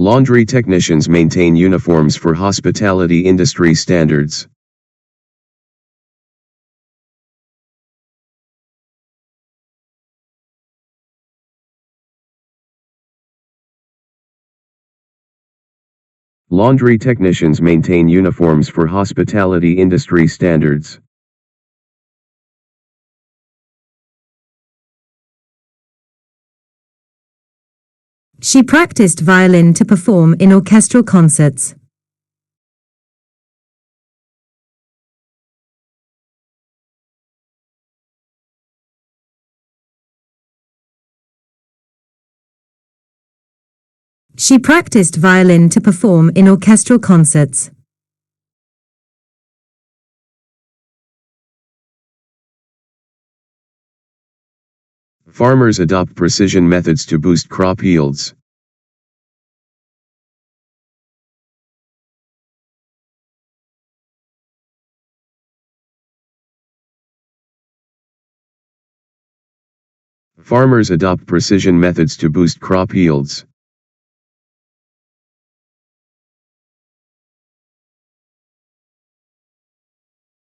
Laundry technicians maintain uniforms for hospitality industry standards. Laundry technicians maintain uniforms for hospitality industry standards. She practiced violin to perform in orchestral concerts. She practiced violin to perform in orchestral concerts. Farmers adopt precision methods to boost crop yields. Farmers adopt precision methods to boost crop yields.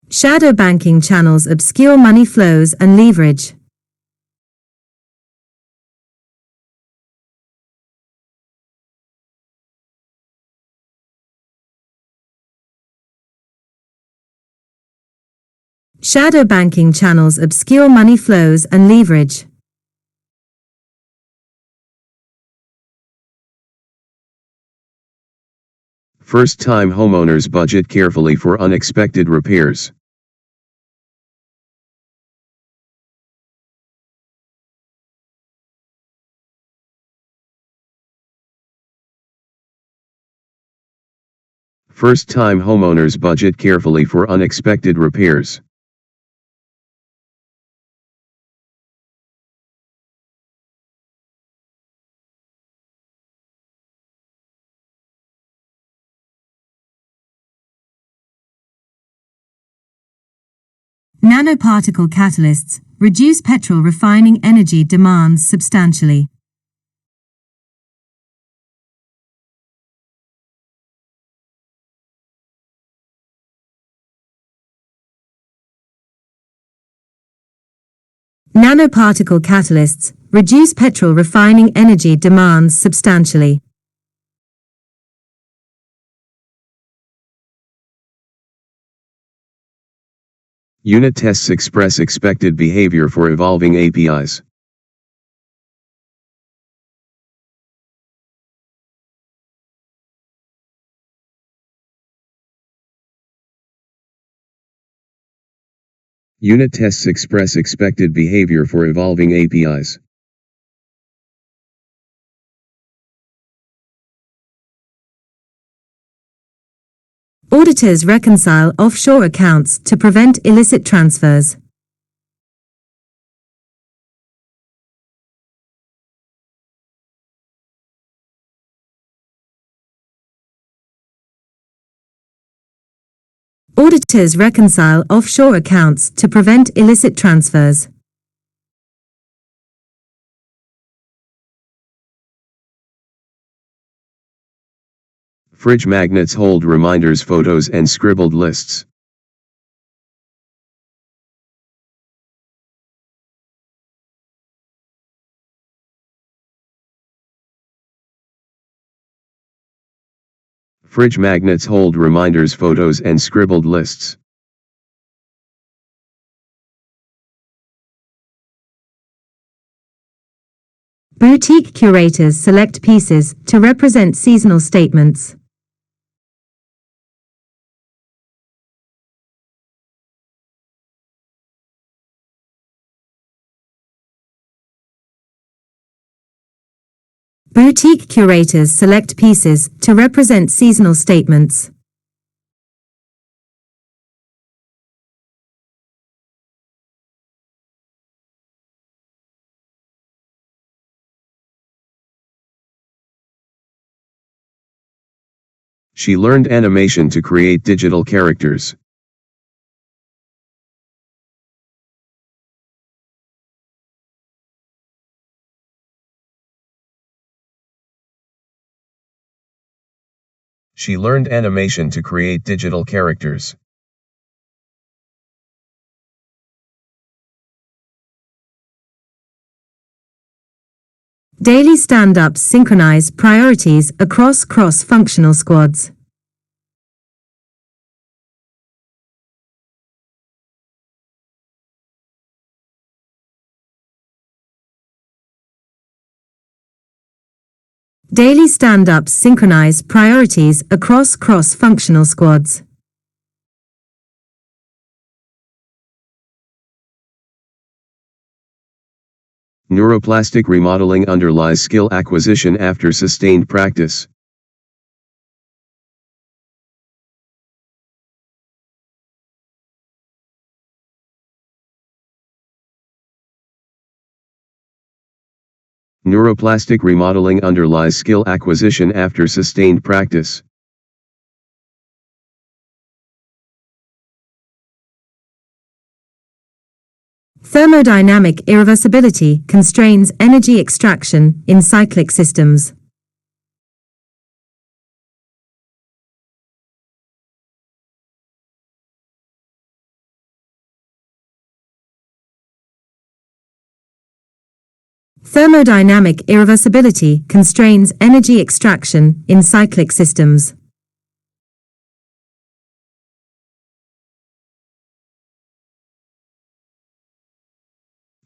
Shadow banking channels obscure money flows and leverage. Shadow banking channels obscure money flows and leverage. First-time homeowners budget carefully for unexpected repairs. First-time homeowners budget carefully for unexpected repairs. Nanoparticle catalysts reduce petrol refining energy demands substantially. Nanoparticle catalysts reduce petrol refining energy demands substantially. Unit tests express expected behavior for evolving APIs. Unit tests express expected behavior for evolving APIs. Auditors reconcile offshore accounts to prevent illicit transfers. Auditors reconcile offshore accounts to prevent illicit transfers. Fridge magnets hold reminders, photos, and scribbled lists. Fridge magnets hold reminders, photos, and scribbled lists. Boutique curators select pieces to represent seasonal statements. Boutique curators select pieces to represent seasonal statements. She learned animation to create digital characters. She learned animation to create digital characters. Daily stand-ups synchronize priorities across cross-functional squads. Daily stand-ups synchronize priorities across cross-functional squads. Neuroplastic remodeling underlies skill acquisition after sustained practice. Neuroplastic remodeling underlies skill acquisition after sustained practice. Thermodynamic irreversibility constrains energy extraction in cyclic systems. Thermodynamic irreversibility constrains energy extraction in cyclic systems.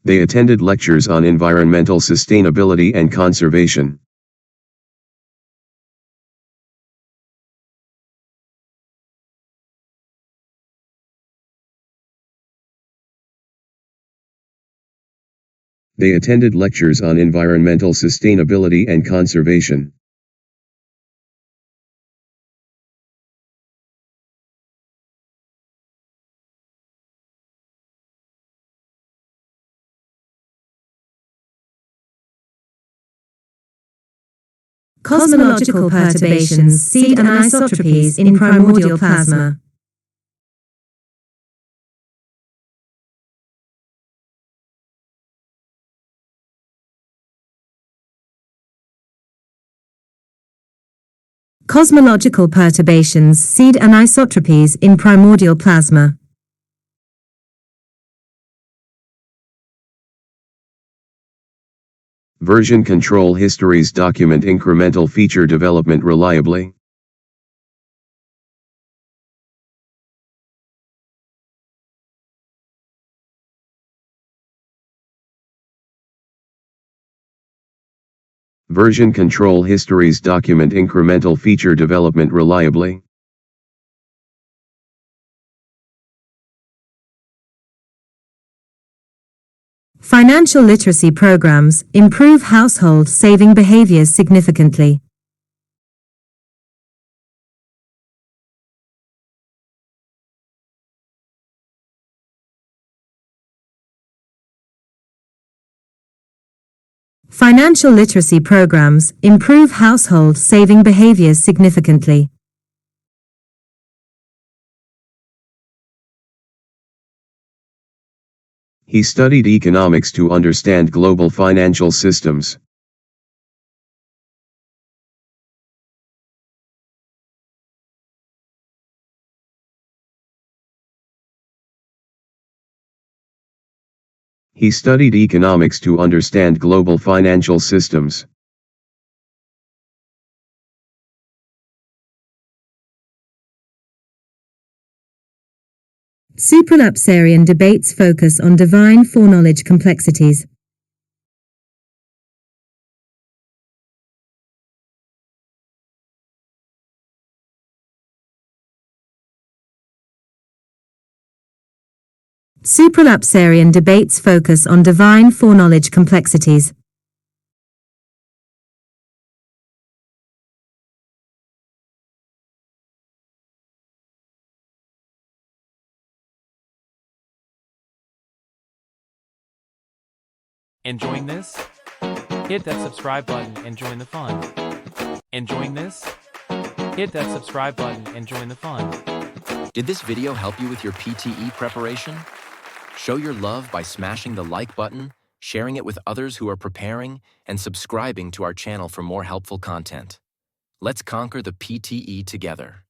They attended lectures on environmental sustainability and conservation. They attended lectures on environmental sustainability and conservation. Cosmological perturbations seed anisotropies in primordial plasma. Cosmological perturbations seed anisotropies in primordial plasma. Version control histories document incremental feature development reliably. Version control histories document incremental feature development reliably. Financial literacy programs improve household saving behaviors significantly. Financial literacy programs improve household saving behaviors significantly. He studied economics to understand global financial systems. He studied economics to understand global financial systems. Supralapsarian debates focus on divine foreknowledge complexities. Supralapsarian debates focus on divine foreknowledge complexities. Enjoying this? Hit that subscribe button and join the fun. Enjoying this? Hit that subscribe button and join the fun. Did this video help you with your PTE preparation? Show your love by smashing the like button, sharing it with others who are preparing, and subscribing to our channel for more helpful content. Let's conquer the PTE together.